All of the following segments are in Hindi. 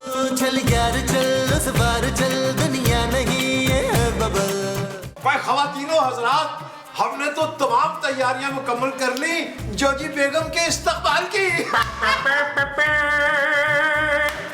चल यार चल उस बार चल दुनिया नहीं है बबल। भाई खवातीनों हजरात, हमने तो तमाम तैयारियां मुकम्मल कर ली जोजी बेगम के इस्तकबाल की।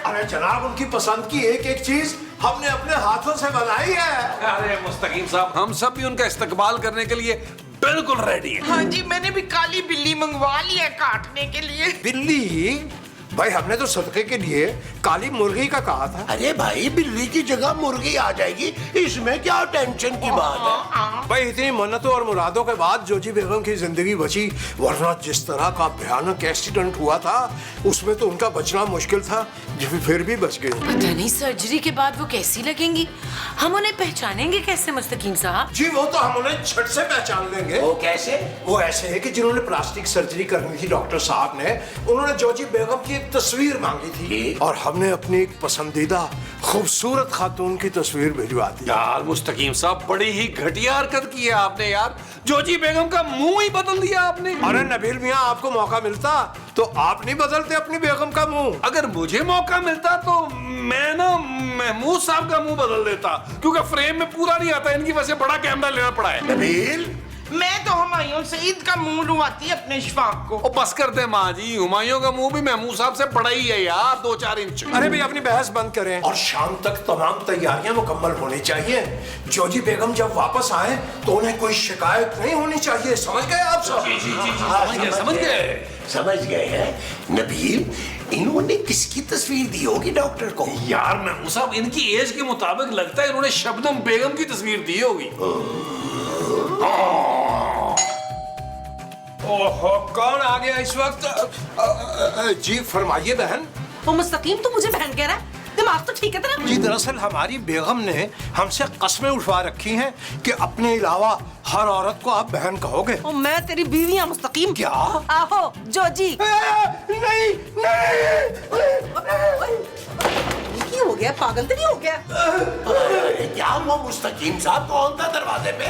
अरे जनाब, उनकी पसंद की एक एक चीज हमने अपने हाथों से बनाई है। अरे मुस्तकीम साहब, हम सब भी उनका इस्तकबाल करने के लिए बिल्कुल रेडी हैं। हाँ जी, मैंने भी काली बिल्ली मंगवा ली है काटने के लिए। बिल्ली? भाई हमने तो सदके के लिए काली मुर्गी का कहा था। अरे भाई, बिल्ली की जगह मुर्गी आ जाएगी, इसमें क्या टेंशन की बात है। भाई इतनी मन्नतों और मुरादों के बाद जोजी बेगम की जिंदगी बची, वरना जिस तरह का भयानक एक्सीडेंट हुआ था उसमें तो उनका बचना मुश्किल था, फिर भी बच गए। पता नहीं सर्जरी के बाद वो कैसी लगेंगी, हम उन्हें पहचानेंगे कैसे मुस्तकीम साहब? जी वो तो हम उन्हें झट से पहचान लेंगे। वो कैसे? वो ऐसे है कि जिन्होंने प्लास्टिक सर्जरी करनी थी डॉक्टर साहब ने, उन्होंने जोजी बेगम की एक तस्वीर मांगी थी और हमने अपनी एक पसंदीदा खूबसूरत खातून की तस्वीर भिजवा दी। यार मुस्तकीम साहब, बड़ी ही घटिया हरकत की है आपने यार। जोजी बेगम का मुंह ही बदल दिया आपने। अरे नबील मियां, आपको मौका मिलता तो आप नहीं बदलते अपनी बेगम का मुंह? अगर मुझे मौका मिलता तो मैं ना महमूद साहब का मुंह बदल देता, क्योंकि फ्रेम में पूरा नहीं आता, इनकी वजह से बड़ा कैमरा लेना पड़ा है। नबील, मैं तो हुमायूं सईद का मुंह लुभाती अपने शफाक को। ओ बस कर दे माँ जी, हुमायूं का मुंह भी महमूद साहब से बड़ा ही है यार, 2-4 इंच। अरे भाई अपनी बहस बंद करें और शाम तक तमाम तैयारियां मुकम्मल होनी चाहिए। जोजी बेगम जब वापस आए तो उन्हें कोई शिकायत नहीं होनी चाहिए, समझ गए आप सब? समझ गए हैं। नबील, इन्होंने किसकी तस्वीर दी होगी डॉक्टर को? यार महमूद साहब, इनकी एज के मुताबिक लगता है इन्होंने शबनम बेगम की तस्वीर दी होगी। ओहो, कौन आ गया इस वक्त? जी फरमाइए बहन। वो मुस्तकीम तो मुझे बहन कह रहा है, दिमाग तो ठीक है तेरा? जी दरअसल हमारी बेगम ने हमसे कस्में उठवा रखी हैं कि अपने अलावा हर औरत को आप बहन कहोगे। ओ, मैं तेरी बीवी हूँ मुस्तकीम। क्या? आहो जोजी। नहीं क्या हो गया, पागल तो नहीं हो गया? अरे क्या हुआ मुस्तकीम साहब, कौन था दरवाजे पे?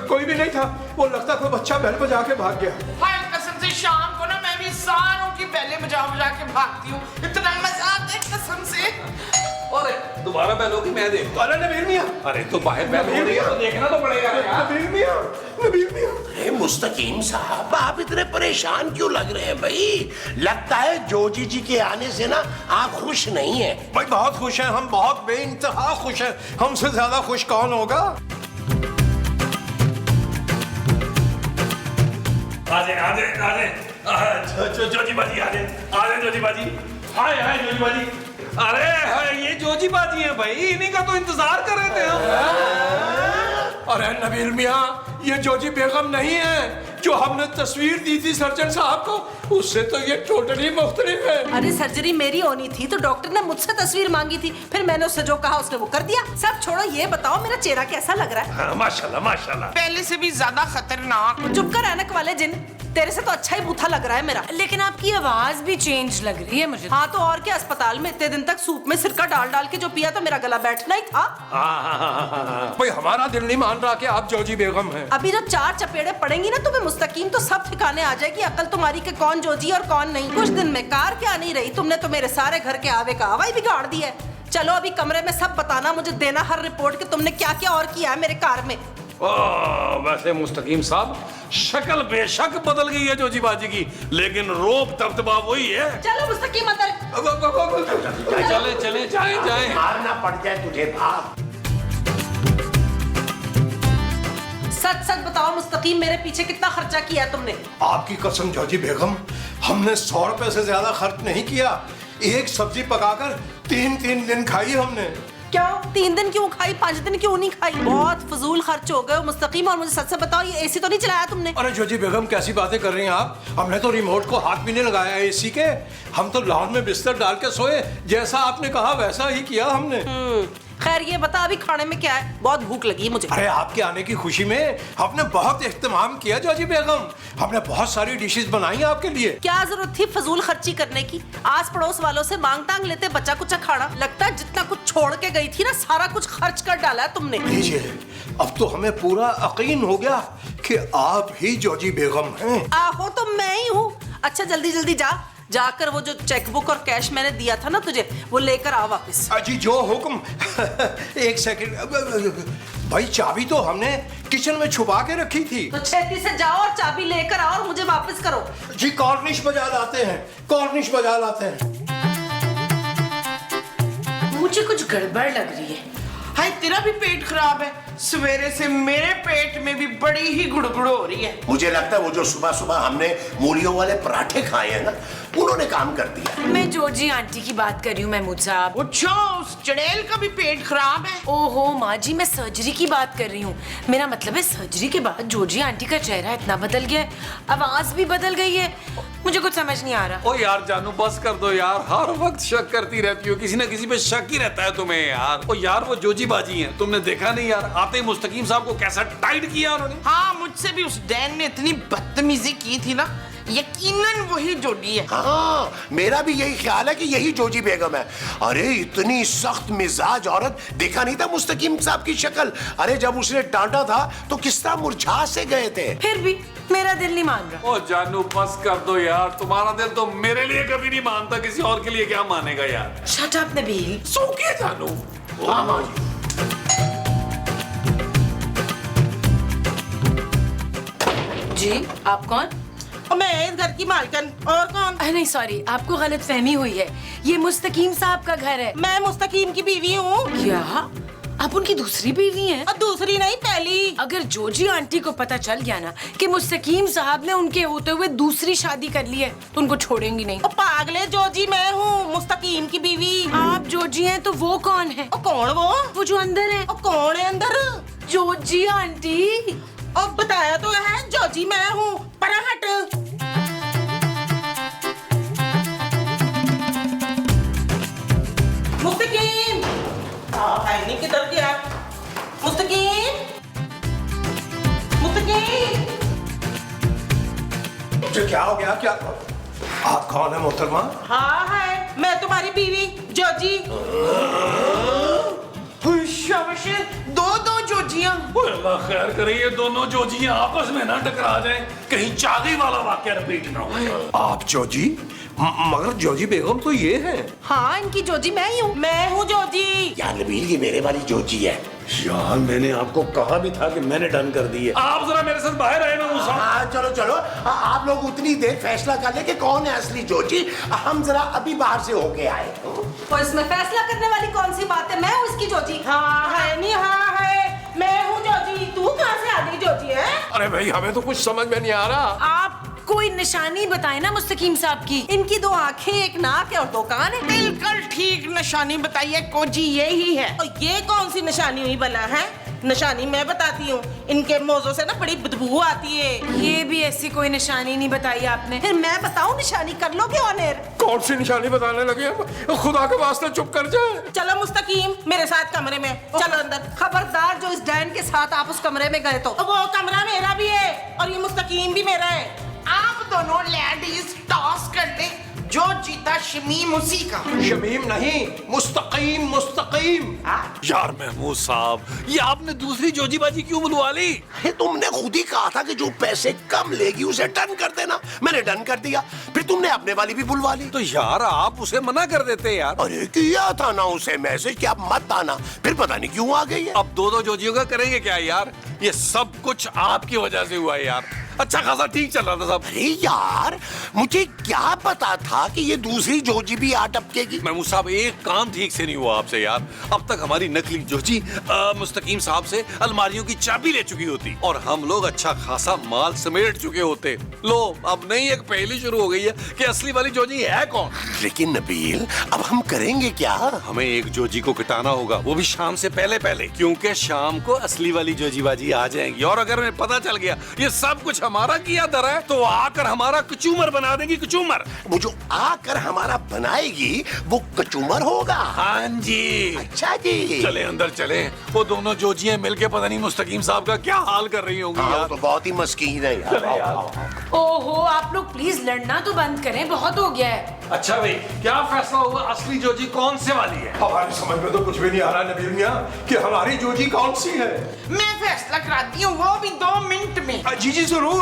कोई भी नहीं था, वो लगता कोई बच्चा बैल बजा के भाग गया। हाय कसम से शाम को ना मैं भी सारों की बैलें बजा बजा के भागती हूँ, इतना मजा आता है कसम से। अरे दोबारा बैल होगी, मैं देखता। अरे नबील मियां, अरे तो बाहर बैल हो रही है तो देखना तो पड़ेगा यार। नबील मियां, नबील मियां। अरे मुस्तकीम साहब, आप इतने परेशान क्यों लग रहे हैं भाई? लगता है जोजी जी के आने से ना आप खुश नहीं हैं। भाई बहुत खुश हैं हम, बहुत बेइंतहा खुश हैं। हमसे ज्यादा खुश कौन होगा? जोजी बाजी आजे जोजी बाजी। हाय जोजी बाजी। अरे ये जोजी बाजी है भाई, इन्हीं का तो इंतजार कर रहे थे हम। अरे नबील मियां, ये जोजी बेगम नहीं है जो हमने तस्वीर दी थी सर्जन साहब को, उससे तो ये टोटली मुख्तलिफ है। अरे सर्जरी मेरी होनी थी तो डॉक्टर ने मुझसे तस्वीर मांगी थी, फिर मैंने उससे जो कहा उसने वो कर दिया। सब छोड़ो, ये बताओ मेरा चेहरा कैसा लग रहा है? हाँ, माशाल्लाह माशाल्लाह। पहले से भी ज्यादा खतरनाक। चुप कर ऐनक वाले जिन, तेरे से तो अच्छा ही बूथा लग रहा है मेरा। लेकिन आपकी आवाज भी चेंज लग रही है मुझे। हाँ तो और क्या, अस्पताल में इतने दिन तक सूप में सिरका डाल डाल के जो पिया तो मेरा गला बैठना ही था। भाई हमारा दिल नहीं मान रहा कि आप जोजी बेगम हैं। अभी जो 4 चपेड़े पड़ेंगी ना तुम्हें मुस्तकीम, तो सब ठिकाने आ जाएगी अकल तुम्हारी के कौन जोजी और कौन नहीं। कुछ दिन में कार क्या नहीं रही, तुमने तो मेरे सारे घर के आवे का आवा ही बिगाड़ दिया है। चलो अभी कमरे में सब बताना, मुझे देना हर रिपोर्ट कि तुमने क्या क्या और किया है मेरे कार में। वैसे मुस्तकीम साहब, शक्ल बेशक बदल गई है जोजी बाजी की, लेकिन रोब तबतबा वही है। चलो मुस्तकीम अंदर। चले चले जाए। मारना पड़ जाए तुझे, भाग। सच सच बताओ मुस्तकीम, मेरे पीछे कितना खर्चा किया है तुमने? आपकी कसम जोजी बेगम, हमने 100 रुपए से ज्यादा खर्च नहीं किया। एक सब्जी पकाकर 3 दिन खाई हमने। क्या 3 दिन क्यों खाई, 5 दिन क्यों नहीं खाई? बहुत फजूल खर्च हो गए मुस्तकीम। और मुझे सच से बताओ, ये एसी तो नहीं चलाया तुमने? अरे जोजी बेगम कैसी बातें कर रही हैं आप? हमने तो रिमोट को हाथ भी नहीं लगाया एसी के। हम तो लॉन में बिस्तर डाल के सोए, जैसा आपने कहा वैसा ही किया हमने। खैर ये बता अभी खाने में क्या है, बहुत भूख लगी है मुझे। अरे आपके आने की खुशी में हमने बहुत इख्तिमाम किया जोजी बेगम, हमने बहुत सारी डिशेस बनाई आपके लिए। क्या जरूरत थी फजूल खर्ची करने की? आस पड़ोस वालों से मांग टांग लेते बचा कुचा खाना। लगता है जितना कुछ छोड़ के गई थी ना, सारा कुछ खर्च कर डाला है तुमने। लीजिए, अब तो हमें पूरा यकीन हो गया कि आप ही जोजी बेगम हैं। आहो तो मैं ही हूँ। अच्छा जल्दी जल्दी जा, जाकर वो जो चेकबुक और कैश मैंने दिया था ना तुझे, वो लेकर आ वापस। अजी जो हुक्म। एक सेकंड भाई, चाबी तो हमने किचन में छुपा के रखी थी। तो छेती से जाओ और चाबी लेकर आओ और मुझे वापस करो। जी कॉर्निश बजा लाते हैं, कॉर्निश बजा लाते हैं। मुझे कुछ गड़बड़ लग रही है। हाय, तेरा भी पेट खराब है। सवेरे से मेरे पेट में भी बड़ी ही गुड़गुड़ हो रही है। मुझे लगता है वो जो सुबह सुबह हमने मूलियों वाले पराठे खाए हैं ना, उन्होंने काम कर दिया। मैं जॉर्जी आंटी की बात कर रही हूँ महमूद साहब। अच्छा, उस चड़ैल का भी पेट खराब है। ओहो माँ जी, मैं सर्जरी की बात कर रही हूँ। मेरा मतलब है सर्जरी के बाद जॉर्जी आंटी का चेहरा इतना बदल गया है, आवाज भी बदल गई है। मुझे कुछ समझ नहीं आ रहा। ओ यार जानू, बस कर दो यार, हर वक्त शक करती रहती हो, किसी ना किसी पे शक ही रहता है तुम्हें यार। ओ यार वो जोजी बाजी हैं, तुमने देखा नहीं यार, आते ही मुस्तकीम साहब को कैसा टाइट किया उन्होंने। हाँ, मुझसे भी उस डैन ने इतनी बदतमीजी की थी ना, यकीनन वही जोड़ी है। हाँ, मेरा भी यही ख्याल है कि यही जोजी बेगम है। अरे इतनी सख्त मिजाज औरत, देखा नहीं था मुस्तकीम साहब की शक्ल? अरे जब उसने डांटा था तो किस तरह मुरझा से गए थे। फिर भी मेरा दिल नहीं मान रहा। ओ जानू बस कर दो यार, तुम्हारा दिल तो मेरे लिए कभी नहीं मानता, किसी और के लिए क्या मानेगा यार। Shut up Nabeel. सो क्या जानू। हाँ माँ जी। जी आप कौन? मैं इस घर की मालकन। और कौन? नहीं सॉरी, आपको गलत फहमी हुई है, ये मुस्तकीम साहब का घर है। मैं मुस्तकीम की बीवी हूँ। क्या आप उनकी दूसरी बीवी हैं? और दूसरी नहीं, पहली। अगर जॉर्जी आंटी को पता चल गया ना कि मुस्तकीम साहब ने उनके होते हुए दूसरी शादी कर ली है, तो उनको छोड़ेंगी नहीं। ओ पागले, जोजी मैं हूँ, मुस्तकीम की बीवी। आप जॉर्जी हैं तो वो कौन है? ओ कौन वो जो अंदर है। ओ कौन है अंदर? Georgy aunty. ओ बताया तो है, जोजी मैं हूँ। परा हट। मुस्तकीम। हाय नहीं, किधर गया मुस्तकीम? मुस्तकीम। मुझे क्या हो गया? क्या आप कौन है मोहतरमा? हाँ है, मैं तुम्हारी बीवी जोजी। शाबाश, दो जोजियां। अल्लाह खैर करे, ये दोनों जोजियां आपस में ना टकरा जाएं, कहीं चागी वाला वाकया रिपीट ना हो। आप जोजी? मगर जोजी बेगम तो ये है। हाँ, इनकी जोजी मैं ही हूँ। मैं हूँ जोजी। यार नबील, ये मेरे वाली जोजी है। यार मैंने आपको कहा भी था कि मैंने डन कर दी है। आप जरा मेरे साथ बाहर आए ना मुसा। हाँ चलो चलो, आप लोग उतनी देर फैसला कर ले कि कौन है असली जोजी। हम जरा अभी बाहर से होके आए। तो इसमें फैसला करने वाली कौन सी बात है? मैं हूँ इसकी जोजी। हाँ है नहीं, हाँ है, मैं हूँ जोजी। तू कहाँ से आ गई जोजी है? अरे भाई, हमें तो कुछ समझ में नहीं आ रहा। आप कोई निशानी बताए ना मुस्तकीम साहब की। इनकी 2 आंखें, 1 नाक है और 2 कान है। बिल्कुल ठीक निशानी बताइए कोजी, यही है। और ये कौन सी निशानी हुई भला है? निशानी मैं बताती हूँ, इनके मोजों से ना बड़ी बदबू आती है। ये भी ऐसी कोई निशानी नहीं बताई आपने। फिर मैं बताऊँ निशानी? कर लोगे ऑनर? कौन सी निशानी बताने लगे? खुदा के वास्ते चुप कर जाए। चलो मुस्तकीम, मेरे साथ कमरे में चलो अंदर। खबरदार, जो इस डैन के साथ आप उस कमरे में गए तो। वो कमरा मेरा भी है और ये मुस्तकीम भी मेरा है। आप दोनों लेडीज टॉस कर ले, जो जीता शमीम उसी का। शमीम नहीं, मुस्तकीम, मुस्तकीम। यार महमूद साहब, ये आपने दूसरी जोजी बाजी क्यों बुलवा ली? अरे तुमने खुद ही कहा था कि जो पैसे कम लेगी उसे डन कर देना। मैंने डन कर दिया, फिर तुमने अपने वाली भी बुलवा ली। तो यार आप उसे मना कर देते यार। अरे किया था ना उसे मैसेज कि आप मत आना, फिर पता नहीं क्यों आ गई है। अब 2 जोजियों का करेंगे क्या यार? ये सब कुछ आपकी वजह से हुआ है यार। अच्छा खासा ठीक चल रहा था सब। अरे यार, मुझे क्या पता था कि ये दूसरी जोजी भी आ टपकेगी। महमूद साहब, एक काम ठीक से नहीं हुआ आपसे यार। अब तक हमारी नकली जोजी मुस्तकीम साहब से अलमारियों की चाबी ले चुकी होती और हम लोग अच्छा खासा माल समेट चुके होते। लो, अब नहीं एक पहेली शुरू हो गई है कि असली वाली जोजी है कौन। लेकिन नबील, अब हम करेंगे क्या? हमें एक जोजी को कटाना होगा, वो भी शाम से पहले पहले, क्योंकि शाम को असली वाली जोजी बाजी आ जाएंगी। और अगर हमें पता चल गया ये सब कुछ हमारा किया धर है, तो आकर हमारा कचूमर बना देंगी। कचूमर वो जो आकर हमारा बनाएगी वो कचूमर होगा। हाँ जी। अच्छा जी, चले अंदर चले। वो दोनों जोजियां मिलके पता नहीं मुस्तकीम साहब का क्या हाल कर रही होंगी हाँ, यार। तो बहुत ही मस्कीन है यार। आओ, आओ, आओ। ओहो, आप लोग प्लीज लड़ना तो बंद करें, बहुत हो गया है। अच्छा भाई, क्या फैसला हुआ? असली जोजी कौन से वाली है? हमारी समझ में तो कुछ भी नहीं आ रहा नबील मियां कि हमारी जोजी कौन सी है। मैं फैसला कराती हूँ, वो भी 2 मिनट में। जी जी जरूर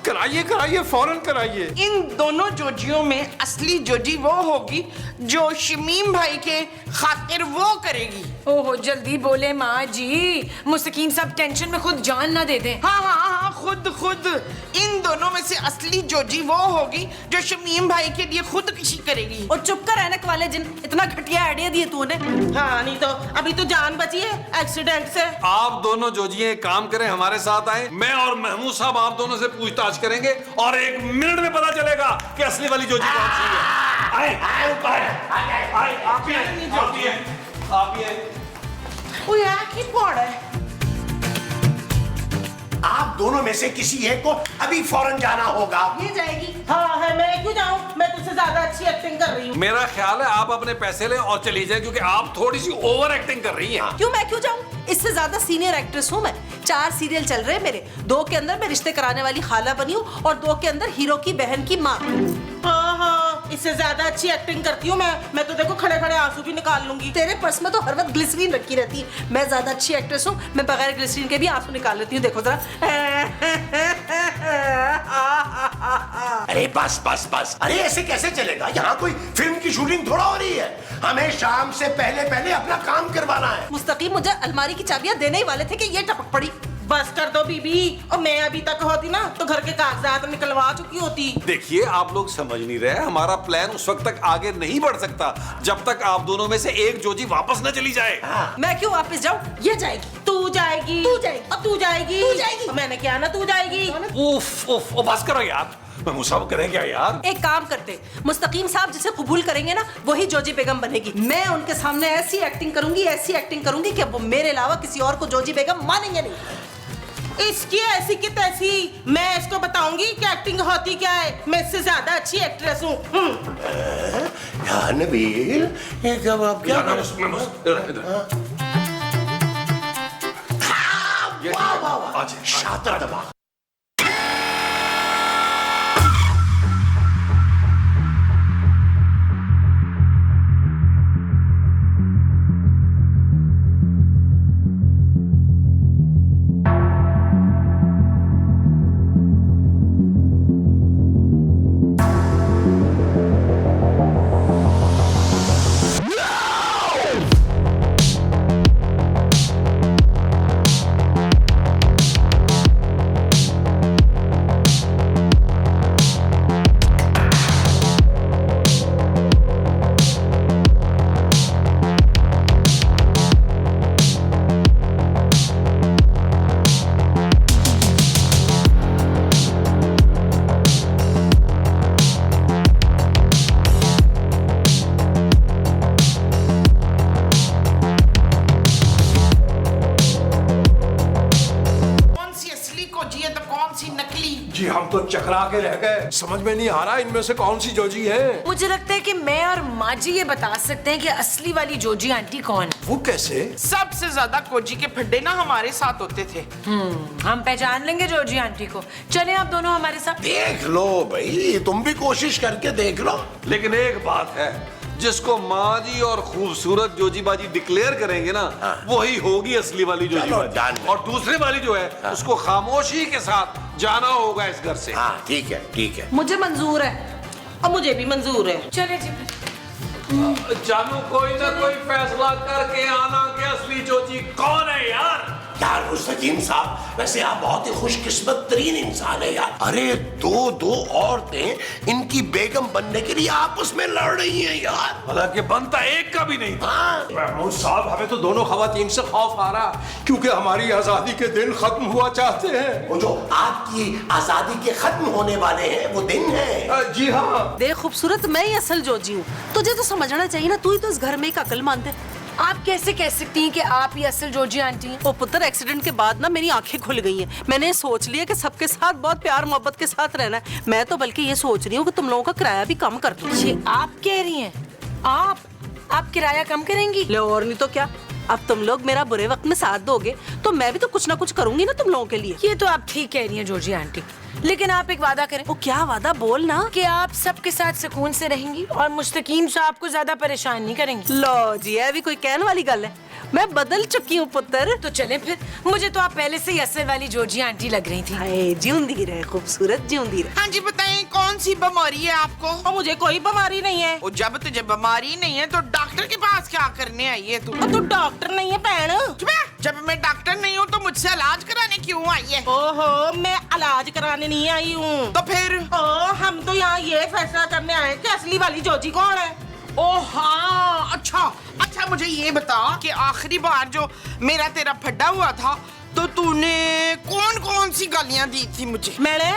कराइए कराइए, फौरन कराइए। इन दोनों जोजियों में असली जोजी वो होगी जो शमीम भाई के खातिर वो करेगी। ओहो जल्दी बोले माँ जी, मुस्तकीम साहब टेंशन में खुद जान ना दे दें। हाँ हाँ हाँ, खुद इन दोनों में से असली जोजी वो होगी जो शमीम भाई के लिए खुदकुशी करेगी। और चुप कर रहने वाले जिन, इतना घटिया आइडिया दिए तूने। हाँ नहीं तो अभी तो जान बची है एक्सीडेंट से। आप दोनों जोजिए एक काम करें, हमारे साथ आए, मैं और महमूद साहब आप दोनों से पूछताछ करेंगे और 1 मिनट में पता चलेगा कि असली वाली जोजी कौन सी है। आए ऊपर, आए आप ही हैं। वो यार की पड़ है। आप दोनों में से किसी एक को अभी फौरन जाना होगा। ये जाएगी। हाँ है, मैं क्यों जाऊँ? मैं तुझसे ज्यादा अच्छी एक्टिंग कर रही हूँ। मेरा ख्याल है आप अपने पैसे लें और चली जाए, क्योंकि आप थोड़ी सी ओवर एक्टिंग कर रही हैं। क्यों मैं क्यों जाऊं? इससे ज्यादा सीनियर एक्ट्रेस हूँ मैं। 4 सीरियल चल रहे हैं मेरे, 2 के अंदर मैं रिश्ते कराने वाली खाला बनी हूँ और 2 के अंदर हीरो की बहन की माँ। हाँ, इससे ज्यादा अच्छी एक्टिंग करती हूँ मैं तो देखो खड़े खड़े आंसू भी निकाल लूंगी। तेरे पर्स में तो हर वक्त ग्लिसरीन रखी रहती है। मैं ज्यादा अच्छी एक्ट्रेस हूँ, मैं बगैर ग्लिसरीन के भी आंसू निकाल लेती हूँ। देखो जरा। अरे बस बस बस, अरे ऐसे कैसे चलेगा? यहाँ कोई फिल्म की शूटिंग थोड़ा हो रही है। हमें शाम से पहले अपना काम करवाना है। मुस्तकीम मुझे अलमारी की चाबियां देने ही वाले थे कि ये टपक पड़ी। बस कर दो बीबी, और मैं अभी तक होती ना तो घर के कागजात निकलवा चुकी होती। देखिए आप लोग समझ नहीं रहे, हमारा प्लान उस वक्त तक आगे नहीं बढ़ सकता जब तक आप दोनों में से एक जोजी वापस न चली जाए। मैं क्यों वापस जाऊँ? ये जाएगी। तू जाएगी, तू जाएगी। और तू जाएगी, तू जाएगी। मैंने क्या ना तू जाएगी। उफ उफ, बस करो यार, मैं मुसाफ करें क्या यार? एक काम करते, मुस्तकीम साहब जिसे कबूल करेंगे ना वही जोजी बेगम बनेगी। मैं उनके सामने ऐसी एक्टिंग करूंगी कि वो मेरे अलावा किसी और को जोजी बेगम मानेंगे नहीं। इसकी ऐसी की तैसी मैं इसको बताऊंगी कि एक्टिंग होती क्या है। मैं इससे ज्यादा अच्छी एक्ट्रेस हूँ। यार नबील, ये कब आप क्या कर रहे? शातिर दबा। जी हम तो चकरा के रह गए, समझ में नहीं आ रहा इनमें से कौन सी जोजी है। मुझे लगता है कि मैं और माँ जी ये बता सकते हैं कि असली वाली जोजी आंटी कौन है। वो कैसे? सबसे ज्यादा कोजी के फड्डे ना हमारे साथ होते थे। हम पहचान लेंगे जोजी आंटी को। चले आप दोनों हमारे साथ। देख लो भाई, तुम भी कोशिश करके देख लो। लेकिन एक बात है, जिसको माँ जी और खूबसूरत जोजी बाजी डिक्लेयर करेंगे ना, वही होगी असली वाली जोजी बाजी। और दूसरी वाली जो है उसको खामोशी के साथ जाना होगा इस घर से। हाँ ठीक है ठीक है। मुझे मंजूर है। और मुझे भी मंजूर है। चले जी। जानू कोई ना कोई फैसला करके आना कि असली जोजी कौन है यार। यार मुस्तकीम साहब, वैसे आप बहुत ही खुशकिस्मत तरीन इंसान है यार। अरे दो औरतें इनकी बेगम बनने के लिए आपस में लड़ रही हैं यार। हालांकि बनता एक का भी नहीं था। महमूद साहब, हमें तो दोनों खवातीन से खौफ आ रहा, क्योंकि हमारी आजादी के दिन खत्म हुआ चाहते हैं। वो जो आपकी आजादी के खत्म होने वाले हैं वो दिन है। जी हाँ। देख खूबसूरत, मैं ही असल जोजी हूँ। तुझे तो समझना चाहिए ना, तू ही तो इस घर में एक अकल मानते। आप कैसे कह सकती हैं कि आप ही असल जोजी आंटी हैं? ओ पुत्र, एक्सीडेंट के बाद ना मेरी आंखें खुल गई हैं। मैंने सोच लिया कि सबके साथ बहुत प्यार मोहब्बत के साथ रहना है। मैं तो बल्कि ये सोच रही हूँ कि तुम लोगों का किराया भी कम कर दूँ। ये आप कह रही हैं? आप किराया कम करेंगी? ले और नहीं तो क्या। अब तुम लोग मेरा बुरे वक्त में साथ दोगे तो मैं भी तो कुछ ना कुछ करूंगी ना तुम लोगों के लिए। ये तो आप ठीक कह रही हैं जोजी आंटी, लेकिन आप एक वादा करें। वो क्या वादा? बोल ना। कि आप सबके साथ सुकून से रहेंगी और मुस्तकीम साहब को ज्यादा परेशान नहीं करेंगी। लो जी, ये भी कोई कहने वाली गल है। मैं बदल चुकी हूँ पुत्र। तो चले फिर, मुझे तो आप पहले से ही असल वाली जॉर्जी आंटी लग रही थी। हाय जिऊंदी रहे खूबसूरत, जिऊंदी रहे। हाँ जी बताएं, कौन सी बीमारी है आपको? और मुझे कोई बीमारी नहीं है। और जब तुझे बीमारी नहीं है तो डॉक्टर के पास क्या करने आई है तू? और तू डॉक्टर नहीं है बहन। चुप है। जब मैं डॉक्टर नहीं हूँ तो मुझसे इलाज कराने क्यों आई है? ओहो, मैं इलाज कराने नहीं आई हूँ। तो फिर? ओ, हम तो यहाँ ये फैसला करने आए कि असली वाली जोजी कौन है। ओ हाँ, अच्छा मुझे ये बता कि आखिरी बार जो मेरा तेरा फड्डा हुआ था तो तूने कौन कौन सी गालियाँ दी थी मुझे? मैंने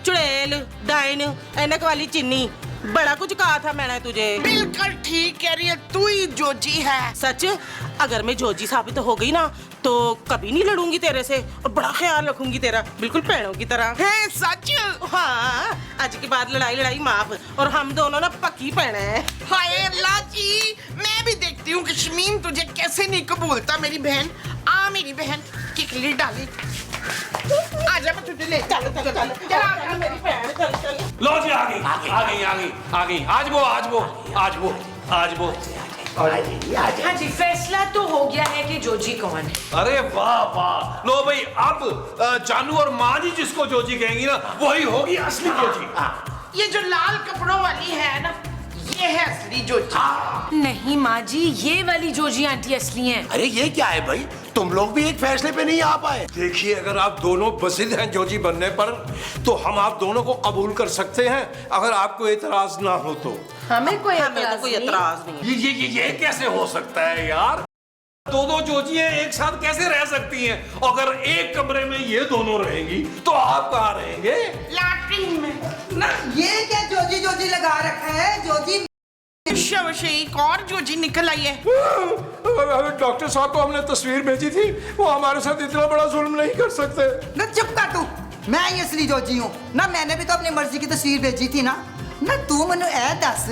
चुड़ैल, डाइन, ऐनक वाली चिन्नी, बड़ा कुछ कहा था मैंने तुझे। बिल्कुल ठीक कह रही है, तू ही जोजी है। सच, अगर मैं जोजी साबित हो गई ना तो कभी नहीं लड़ूंगी तेरे से और बड़ा ख्याल रखूंगी तेरा, बिल्कुल पैरों की तरह। है सच? हाँ, आज के बाद लड़ाई माफ, और हम दोनों ना पक्की पैना है। हाय अल्लाह जी, मैं भी देखती हूँ कि शमीम तुझे कैसे नहीं कबूलता। मेरी बहन आ, मेरी बहन किकली डाली। आजा मैं तुझे ले चल मेरी बहन, चल। लो जी, आ गई। आज वो। हाँ जी, फैसला तो हो गया है कि जोजी कौन है। अरे वाह, लो भाई, अब जानू और माँ जी जिसको जोजी कहेंगी ना, वही होगी असली जोजी। ये जो लाल कपड़ों वाली है ना, ये है असली जोजी। नहीं माँ जी, ये वाली जोजी आंटी असली हैं। अरे ये क्या है भाई, तुम लोग भी एक फैसले पे नहीं आ पाए? देखिए, अगर आप दोनों बसिद हैं जोजी बनने पर तो हम आप दोनों को कबूल कर सकते हैं, अगर आपको एतराज ना हो तो। हमें कोई कोई एतराज नहीं। ये कैसे हो सकता है यार? दो जोजियां एक साथ कैसे रह सकती हैं? अगर एक कमरे में ये दोनों रहेंगी तो आप कहाँ रहेंगे? लैट्रिन में ना। ये क्या जोजी लगा रखा है? जोजी एक और जोजी निकल आई है। डॉक्टर साहब को हमने तस्वीर भेजी थी, वो हमारे साथ इतना बड़ा जुल्म नहीं कर सकते। ना चुप कर तू, मैं ही असली जोजी हूँ ना। मैंने भी तो अपनी मर्जी की तस्वीर भेजी थी ना। तू मनु ए दस,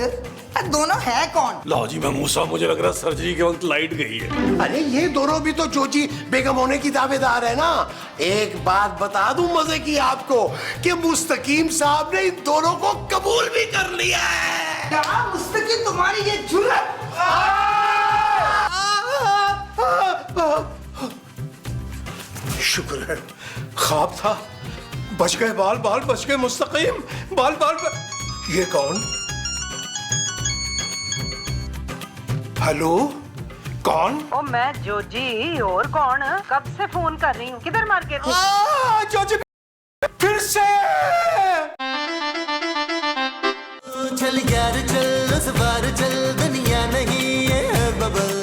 दोनों है कौन? लो जी, मैं मूसा, मुझे लग रहा सर्जरी के वक्त लाइट गई है। अरे ये दोनों भी तो जोजी बेगम होने की दावेदार है ना। एक बात बता दूं मजे की आपको कि मुस्तकीम साहब ने इन दोनों को कबूल भी कर लिया है। क्या मुस्तकिल तुम्हारी ये जुर्रत? शुक्र है, ख्वाब था, बच गए। बाल बच गए मुस्तकीम, बाल। ये कौन? हेलो, कौन? ओ मैं जोजी, और कौन? कब से फोन कर रही हूँ, किधर मार के थे? जोजी फिर से। चल यार चल, उस बार चल, दुनिया नहीं है बबल।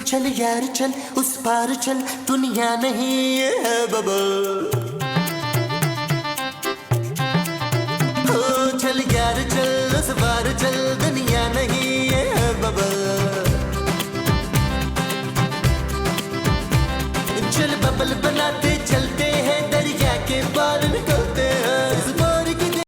चल यार चल, उस पार चल, दुनिया नहीं है बबल। हो चल यार चल, उस पार चल, दुनिया नहीं है बबल। चल बबल बनाते चलते